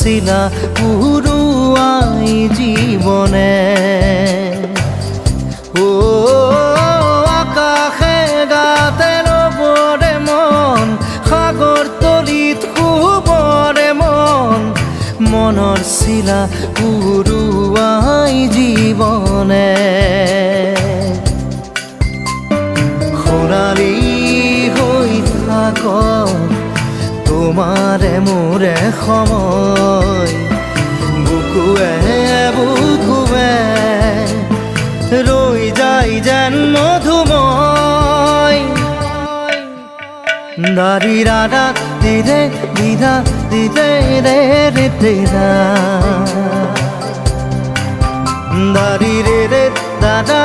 শিলা পুরুয়াই জীবনে ও আকাশে গাতে রবরে মন সাগর তলিত শুবরে মন মনৰ শিলা পুরুয়াই জীবনে সোণালী হৈ থাক তোমাৰে মোৰে সময় বুকুৱে বুকুৱে ৰৈ যায় যেন মধুময় দাৰি ৰাধা দিদে দিদা দিদে ৰে ৰে দিদা দাৰি ৰে ৰে দাদা